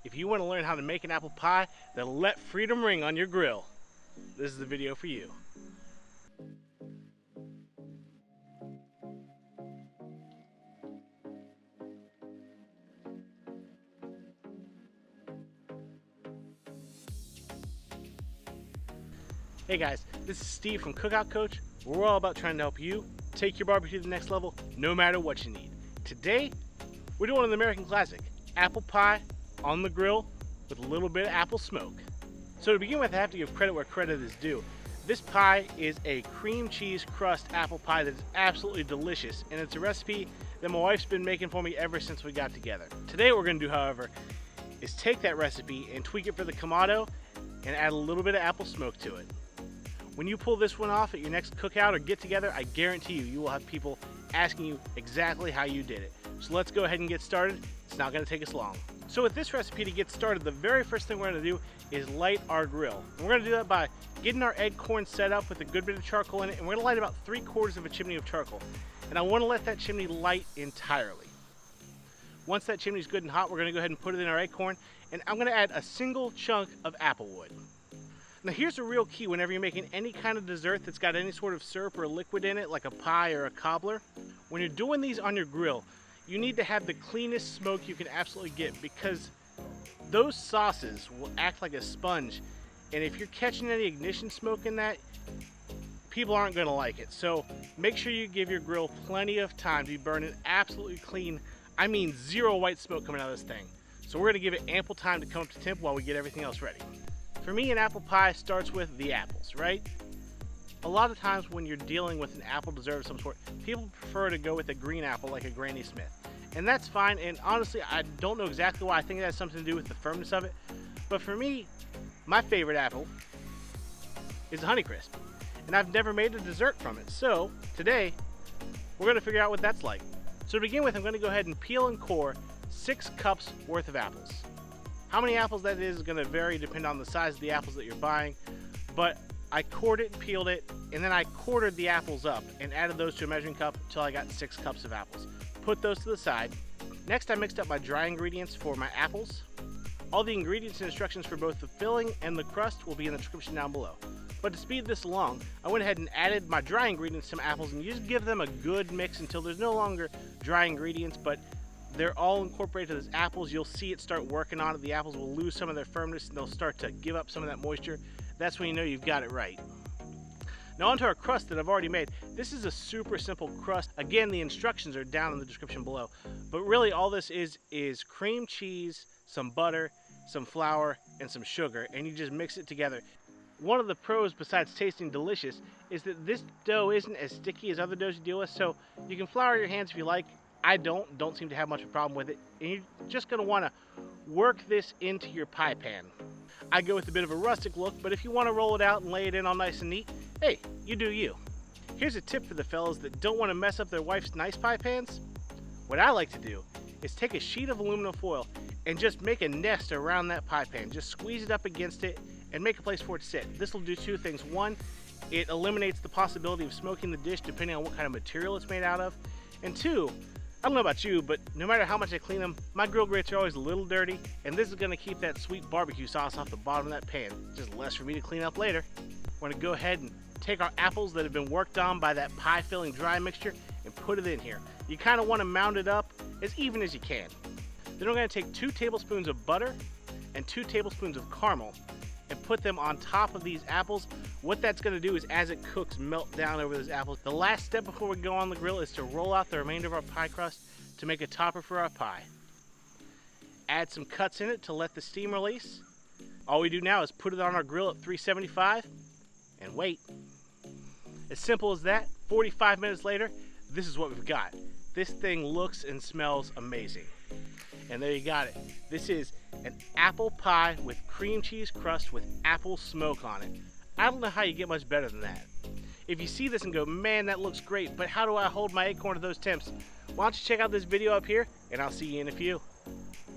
If you want to learn how to make an apple pie that'll let freedom ring on your grill, this is the video for you. Hey guys, this is Steve from Cookout Coach, where we're all about trying to help you take your barbecue to the next level, no matter what you need. Today, we're doing an American classic, apple pie on the grill with a little bit of apple smoke. So to begin with, I have to give credit where credit is due. This pie is a cream cheese crust apple pie that is absolutely delicious, and it's a recipe that my wife's been making for me ever since we got together. Today what we're going to do, however, is take that recipe and tweak it for the Kamado and add a little bit of apple smoke to it. When you pull this one off at your next cookout or get together, I guarantee you will have people asking you exactly how you did it. So let's go ahead and get started. It's not going to take us long. So with this recipe, to get started, the very first thing we're going to do is light our grill. And we're going to do that by getting our egg corn set up with a good bit of charcoal in it, and we're going to light about 3/4 of a chimney of charcoal. And I want to let that chimney light entirely. Once that chimney is good and hot, we're going to go ahead and put it in our egg corn, and I'm going to add a single chunk of apple wood. Now here's the real key whenever you're making any kind of dessert that's got any sort of syrup or liquid in it, like a pie or a cobbler. When you're doing these on your grill, you need to have the cleanest smoke you can absolutely get, because those sauces will act like a sponge, and if you're catching any ignition smoke in that, people aren't going to like it. So make sure you give your grill plenty of time to be burning absolutely clean. I mean zero white smoke coming out of this thing. So we're going to give it ample time to come up to temp while we get everything else ready. For me, an apple pie starts with the apples, right? A lot of times when you're dealing with an apple dessert of some sort, people prefer to go with a green apple like a Granny Smith. And that's fine, and honestly, I don't know exactly why. I think it has something to do with the firmness of it. But for me, my favorite apple is a Honeycrisp. And I've never made a dessert from it. So today, we're going to figure out what that's like. So to begin with, I'm going to go ahead and peel and core 6 cups worth of apples. How many apples that is going to vary depending on the size of the apples that you're buying, but I cored it and peeled it, and then I quartered the apples up and added those to a measuring cup until I got 6 cups of apples. Put those to the side. Next, I mixed up my dry ingredients for my apples. All the ingredients and instructions for both the filling and the crust will be in the description down below. But to speed this along, I went ahead and added my dry ingredients to my apples, and you just give them a good mix until there's no longer dry ingredients, but they're all incorporated to those apples. You'll see it start working on it. The apples will lose some of their firmness and they'll start to give up some of that moisture. That's when you know you've got it right. Now onto our crust that I've already made. This is a super simple crust. Again, the instructions are down in the description below. But really all this is cream cheese, some butter, some flour, and some sugar, and you just mix it together. One of the pros, besides tasting delicious, is that this dough isn't as sticky as other doughs you deal with, so you can flour your hands if you like. I don't seem to have much of a problem with it, and you're just going to want to work this into your pie pan. I go with a bit of a rustic look, but if you want to roll it out and lay it in all nice and neat, hey, you do you. Here's a tip for the fellas that don't want to mess up their wife's nice pie pans. What I like to do is take a sheet of aluminum foil and just make a nest around that pie pan. Just squeeze it up against it and make a place for it to sit. This will do 2 things. One, it eliminates the possibility of smoking the dish depending on what kind of material it's made out of. And 2, I don't know about you, but no matter how much I clean them, my grill grates are always a little dirty, and this is going to keep that sweet barbecue sauce off the bottom of that pan. Just less for me to clean up later. We're going to go ahead and take our apples that have been worked on by that pie filling dry mixture and put it in here. You kind of want to mound it up as even as you can. Then we're going to take 2 tablespoons of butter and 2 tablespoons of caramel and put them on top of these apples. What that's going to do is, as it cooks, melt down over those apples. The last step before we go on the grill is to roll out the remainder of our pie crust to make a topper for our pie. Add some cuts in it to let the steam release. All we do now is put it on our grill at 375 and wait. As simple as that. 45 minutes later, this is what we've got. This thing looks and smells amazing. And there you got it. This is an apple pie with cream cheese crust with apple smoke on it. I don't know how you get much better than that. If you see this and go, man, that looks great, but how do I hold my acorn to those temps? Why don't you check out this video up here, and I'll see you in a few.